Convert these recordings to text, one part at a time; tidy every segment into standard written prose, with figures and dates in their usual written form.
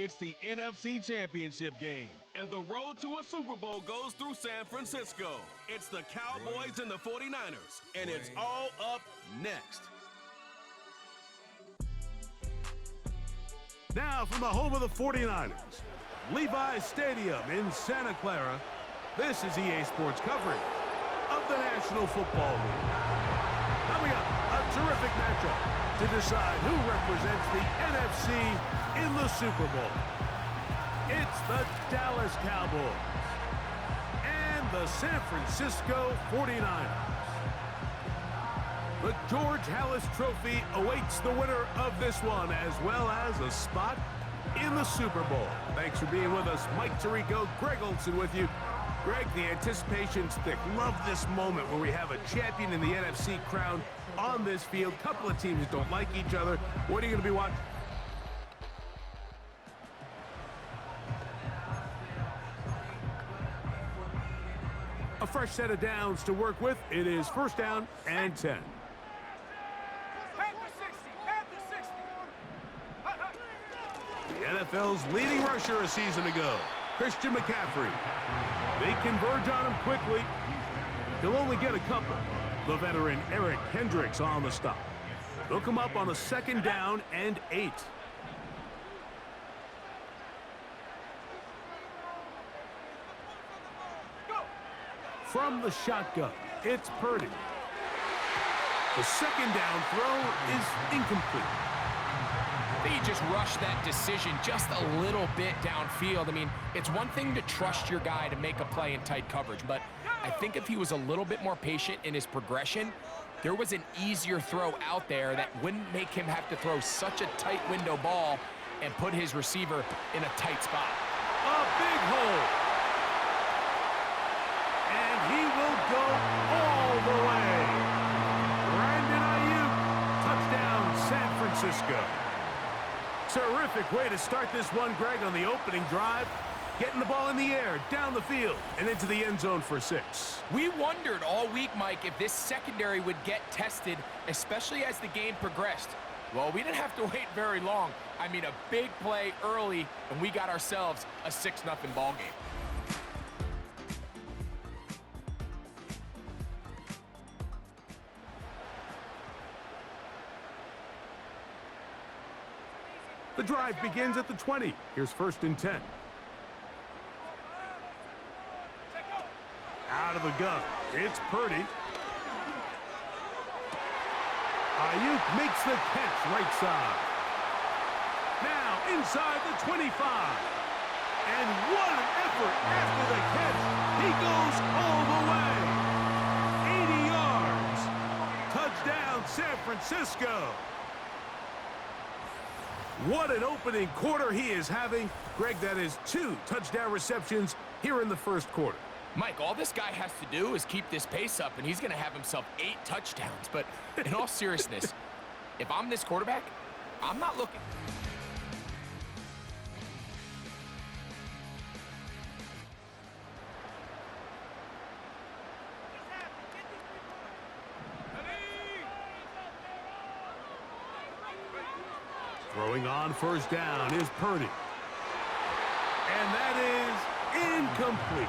It's the NFC Championship game. And the road to a Super Bowl goes through San Francisco. It's the Cowboys and the 49ers, and it's all up next. Now from the home of the 49ers, Levi's Stadium in Santa Clara, this is EA Sports coverage of the National Football League. Coming up, a terrific matchup to decide who represents the NFC in the Super Bowl. It's the Dallas Cowboys and the San Francisco 49ers. The George Halas Trophy awaits the winner of this one, as well as a spot in the Super Bowl. Thanks for being with us. Mike Tirico, Greg Olson with you. Greg, the anticipation's thick. Love this moment where we have a champion in the NFC crowned on this field. Couple of teams don't like each other. What are you going to be watching? A fresh set of downs to work with. It is first down and 10. The NFL's leading rusher a season ago, Christian McCaffrey. They converge on him quickly. He'll only get a couple. The veteran Eric Hendricks on the stop. They'll come up on a second down and 8. From the shotgun, it's Purdy. The second down throw is incomplete. They just rushed that decision just a little bit downfield. I mean, it's one thing to trust your guy to make a play in tight coverage, but I think if he was a little bit more patient in his progression, there was an easier throw out there that wouldn't make him have to throw such a tight window ball and put his receiver in a tight spot. A big hole. And he will go all the way. Brandon Ayuk, touchdown San Francisco. Terrific way to start this one, Greg, on the opening drive. Getting the ball in the air, down the field, and into the end zone for 6. We wondered all week, Mike, if this secondary would get tested, especially as the game progressed. Well, we didn't have to wait very long. I mean, a big play early, and we got ourselves a 6-0 ball game. The drive begins at the 20. Here's first and 10. Out of the gun, it's Purdy. Ayuk makes the catch right side. Now inside the 25. And what an effort after the catch. He goes all the way. 80 yards. Touchdown, San Francisco. What an opening quarter he is having. Greg, that is 2 touchdown receptions here in the first quarter. Mike, all this guy has to do is keep this pace up, and he's going to have himself 8 touchdowns. But in all seriousness, if I'm this quarterback, I'm not looking. Throwing on first down is Purdy. And that is incomplete.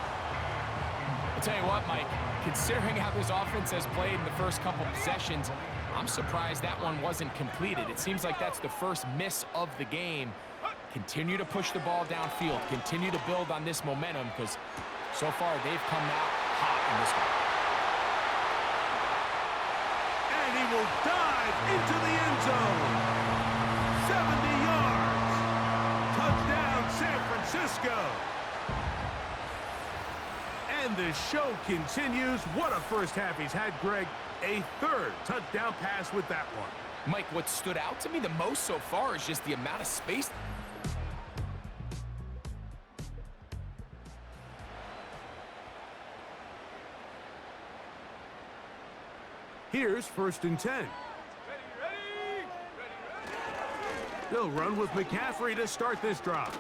I'll tell you what, Mike, considering how this offense has played in the first couple possessions, I'm surprised that one wasn't completed. It seems like that's the first miss of the game. Continue to push the ball downfield. Continue to build on this momentum, because so far they've come out hot in this one. And he will dive into the end zone. 70 yards. Touchdown, San Francisco. And the show continues. What a first half he's had, Greg. A 3rd touchdown pass with that one. Mike, what stood out to me the most so far is just the amount of space. Here's first and 10. They'll run with McCaffrey to start this drive.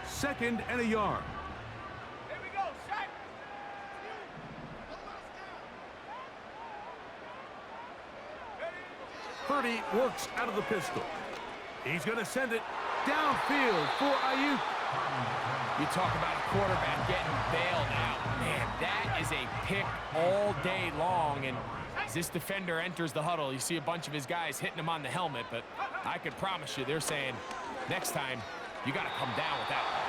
Second and a yard. Purdy works out of the pistol. He's going to send it downfield for Ayuk. You talk about a quarterback getting bailed out. Man, that is a pick all day long. And as this defender enters the huddle, you see a bunch of his guys hitting him on the helmet. But I could promise you, they're saying, next time, you got to come down with that one.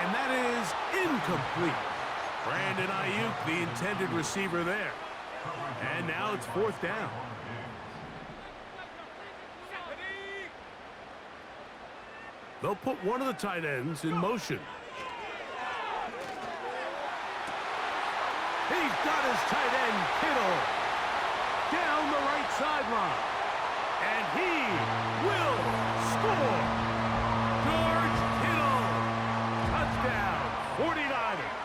And that is incomplete. Brandon Ayuk, the intended receiver there. And now it's 4th down. They'll put one of the tight ends in motion. He's got his tight end, Kittle, down the right sideline. And he will score. George Kittle. Touchdown, 49ers.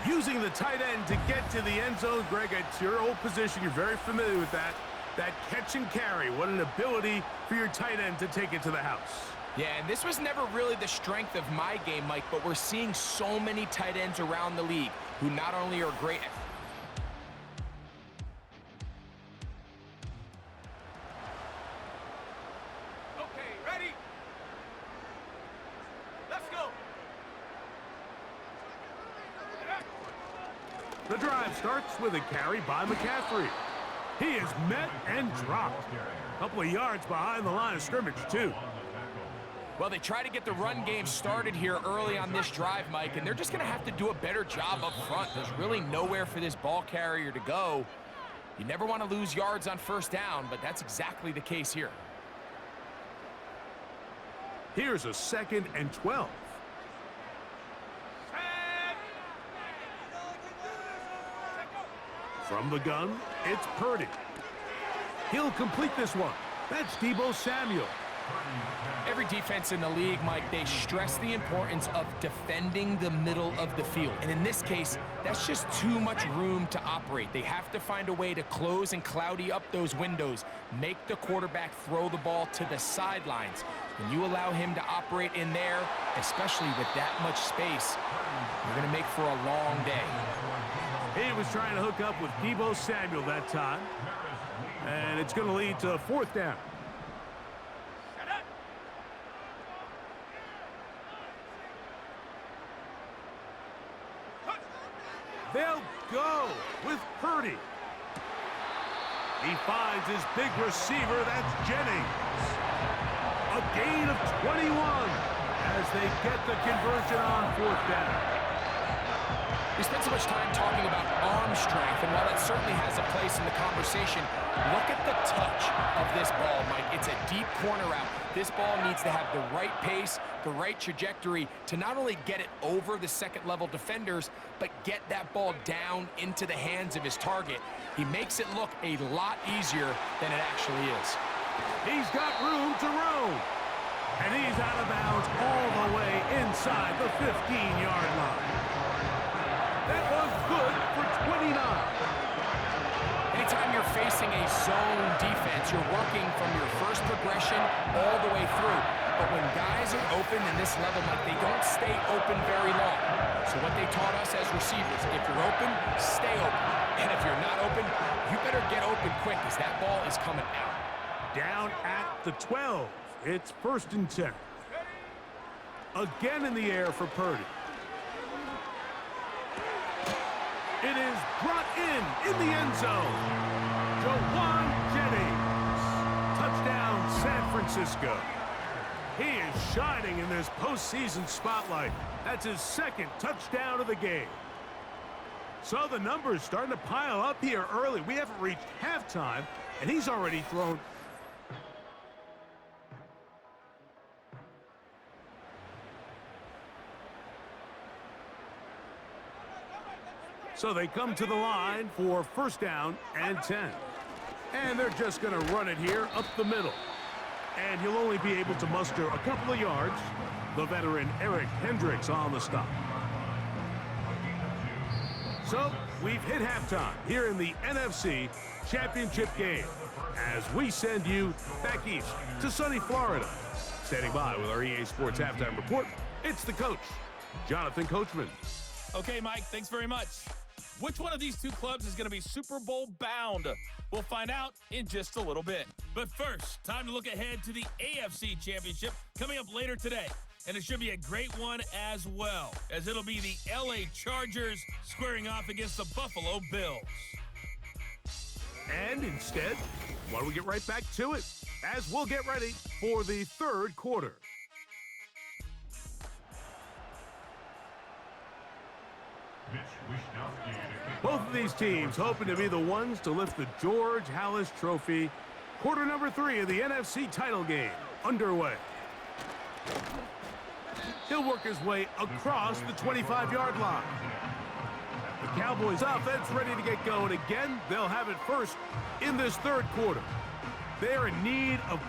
Using the tight end to get to the end zone, Greg, it's your old position. You're very familiar with that. That catch and carry, what an ability for your tight end to take it to the house. Yeah, and this was never really the strength of my game, Mike, but we're seeing so many tight ends around the league who not only are great at... Okay, ready? Let's go. The drive starts with a carry by McCaffrey. He is met and dropped. A couple of yards behind the line of scrimmage, too. Well, they try to get the run game started here early on this drive, Mike, and they're just going to have to do a better job up front. There's really nowhere for this ball carrier to go. You never want to lose yards on 1st down, but that's exactly the case here. Here's a 2nd and 12. From the gun, it's Purdy. He'll complete this one. That's Deebo Samuel. Every defense in the league, Mike, they stress the importance of defending the middle of the field. And in this case, that's just too much room to operate. They have to find a way to close and cloudy up those windows, make the quarterback throw the ball to the sidelines. When you allow him to operate in there, especially with that much space, you're going to make for a long day. He was trying to hook up with Deebo Samuel that time. And it's going to lead to 4th down. They'll go with Purdy. He finds his big receiver, that's Jennings. A gain of 21 as they get the conversion on 4th down. We spent so much time talking about arm strength, and while that certainly has a place in the conversation, look at the touch of this ball, Mike. It's a deep corner route. This ball needs to have the right pace, the right trajectory to not only get it over the second-level defenders, but get that ball down into the hands of his target. He makes it look a lot easier than it actually is. He's got room to roam. And he's out of bounds all the way inside the 15-yard line. That was good for 29. Anytime you're facing a zone defense, you're working from your first progression all the way through. But when guys are open in this level, Mike, they don't stay open very long. So what they taught us as receivers, if you're open, stay open. And if you're not open, you better get open quick because that ball is coming out. Down at the 12. It's 1st and 10. Again in the air for Purdy. It is brought in the end zone. Jawan Jennings. Touchdown, San Francisco. He is shining in this postseason spotlight. That's his 2nd touchdown of the game. So the numbers starting to pile up here early. We haven't reached halftime, and he's already thrown. So they come to the line for 1st down and 10. And they're just going to run it here up the middle. And he'll only be able to muster a couple of yards. The veteran Eric Hendricks on the stop. So we've hit halftime here in the NFC Championship game as we send you back east to sunny Florida. Standing by with our EA Sports Halftime Report, it's the coach, Jonathan Coachman. Okay, Mike, thanks very much. Which one of these two clubs is going to be Super Bowl bound? We'll find out in just a little bit. But first, time to look ahead to the AFC Championship coming up later today. And it should be a great one as well, as it'll be the LA Chargers squaring off against the Buffalo Bills. And instead, why don't we get right back to it, as we'll get ready for the third quarter. Both of these teams hoping to be the ones to lift the George Halas Trophy. Quarter number 3 of the NFC title game underway. He'll work his way across the 25-yard line. The Cowboys offense ready to get going again. They'll have it first in this third quarter. They're in need of...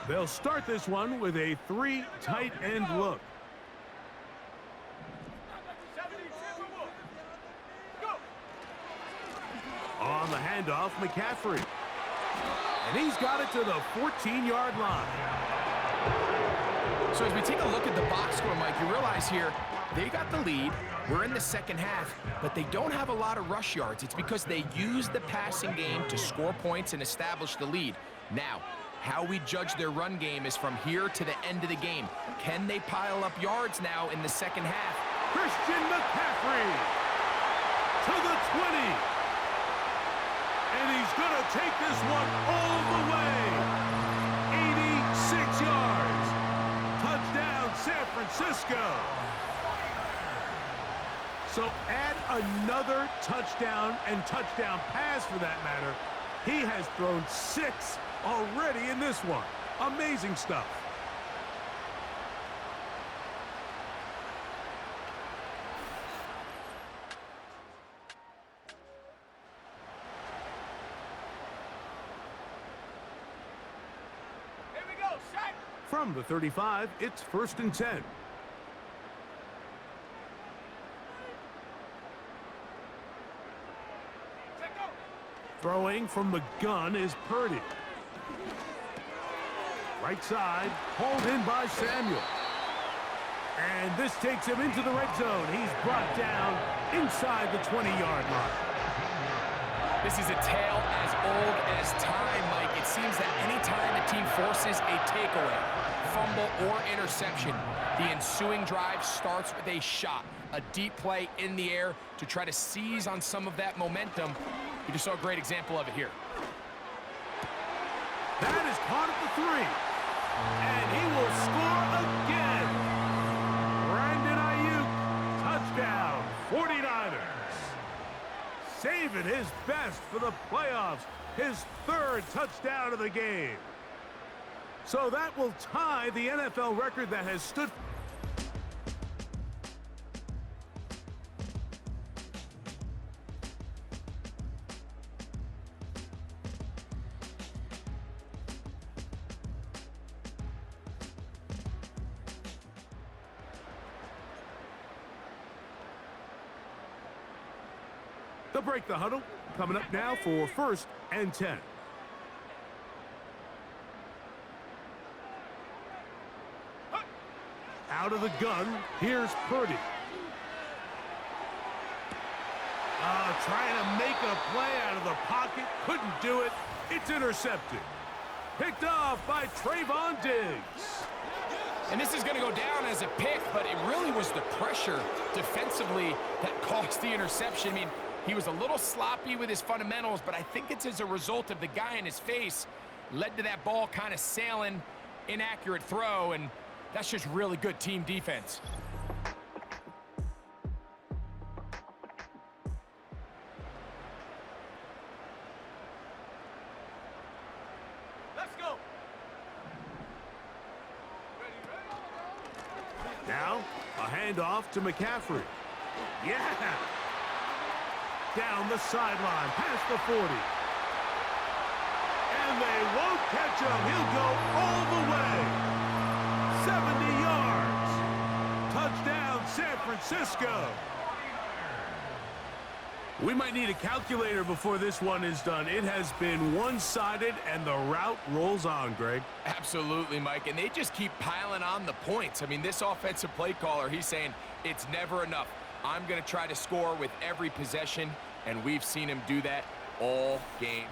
They'll start this one with a 3 tight end look. On the handoff, McCaffrey. And he's got it to the 14-yard line. So as we take a look at the box score, Mike, you realize here, they got the lead. We're in the second half, but they don't have a lot of rush yards. It's because they use the passing game to score points and establish the lead. Now, how we judge their run game is from here to the end of the game. Can they pile up yards now in the second half? Christian McCaffrey to the 20. And he's going to take this one all the way. 86 yards. Touchdown, San Francisco. So add another touchdown and touchdown pass for that matter. He has thrown 6 already in this one. Amazing stuff. Here we go, set. From the 35, it's 1st and 10. Throwing from the gun is Purdy. Right side, hauled in by Samuel. And this takes him into the red zone. He's brought down inside the 20-yard line. This is a tale as old as time, Mike. It seems that any time a team forces a takeaway, fumble, or interception, the ensuing drive starts with a shot, a deep play in the air to try to seize on some of that momentum. You just saw a great example of it here. That is caught at the 3. And he will score again. Brandon Ayuk, touchdown, 49ers. Saving his best for the playoffs. His 3rd touchdown of the game. So that will tie the NFL record that has stood... They'll break the huddle. Coming up now for 1st and 10. Out of the gun, here's Purdy. Trying to make a play out of the pocket. Couldn't do it. It's intercepted. Picked off by Trayvon Diggs. And this is going to go down as a pick, but it really was the pressure defensively that caused the interception. I mean, he was a little sloppy with his fundamentals, but I think it's as a result of the guy in his face led to that ball kind of sailing, inaccurate throw, and that's just really good team defense. Let's go. Now, a handoff to McCaffrey. Yeah! Down the sideline, past the 40. And they won't catch him. He'll go all the way. 70 yards. Touchdown, San Francisco. We might need a calculator before this one is done. It has been one-sided, and the route rolls on, Greg. Absolutely, Mike, and they just keep piling on the points. I mean, this offensive play caller, he's saying it's never enough. I'm going to try to score with every possession, and we've seen him do that all game.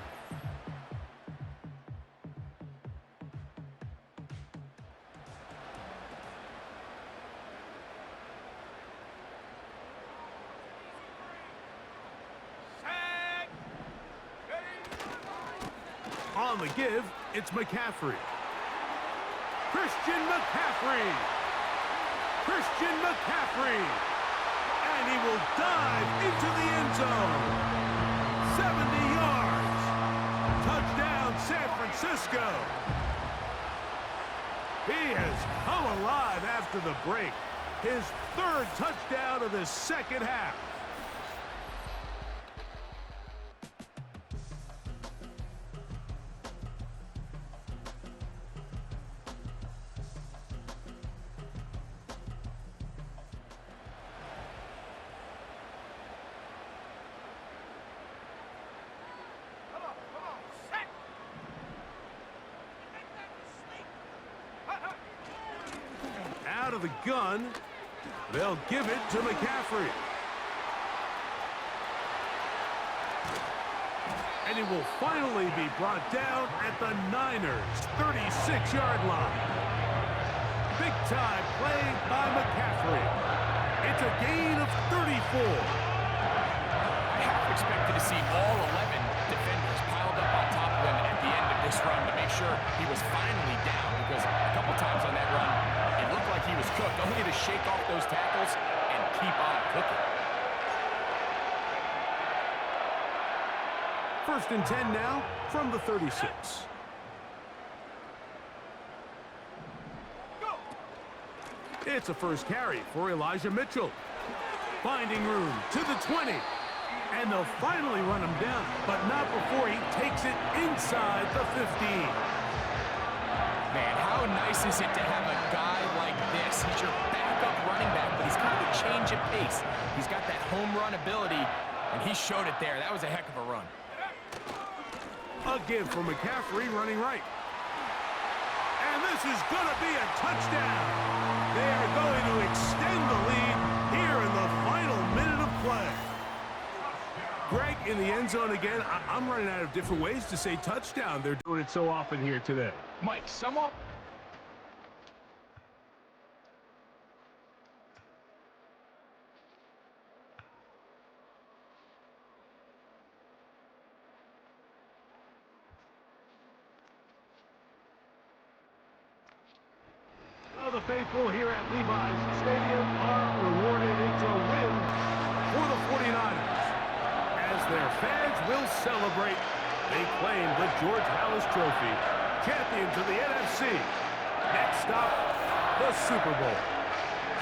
On the give, it's McCaffrey. Christian McCaffrey. Christian McCaffrey. And he will dive into the end zone. 70 yards. Touchdown, San Francisco. He has come alive after the break. His third touchdown of the second half. Out of the gun, they'll give it to McCaffrey. And he will finally be brought down at the Niners' 36-yard line. Big time play by McCaffrey. It's a gain of 34. I half expected to see all 11 defenders piled up on top of him at the end of this run to make sure he was finally down, because a couple times on that run, it looked like he was cooked. Only to shake off those tackles and keep on cooking. 1st and 10 now from the 36. It's a first carry for Elijah Mitchell. Finding room to the 20. And they'll finally run him down, but not before he takes it inside the 15. Man, how nice is it to have a guy like this? He's your backup running back, but he's got a change of pace. He's got that home run ability, and he showed it there. That was a heck of a run. A give for McCaffrey running right. And this is going to be a touchdown. They are going to extend the lead here in the final minute of play. Greg, in the end zone again. I'm running out of different ways to say touchdown. They're doing it so often here today. Mike, someone... Well, the faithful here at Levi's Stadium are rewarded. It's a win for the 49ers. As their fans will celebrate, they claim the George Halas Trophy, champions of the NFC. Next stop, the Super Bowl.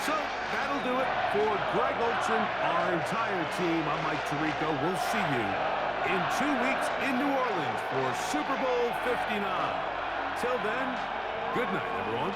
So that'll do it for Greg Olson, our entire team. I'm Mike Tirico. We'll see you in 2 weeks in New Orleans for Super Bowl 59. Till then, good night, everyone.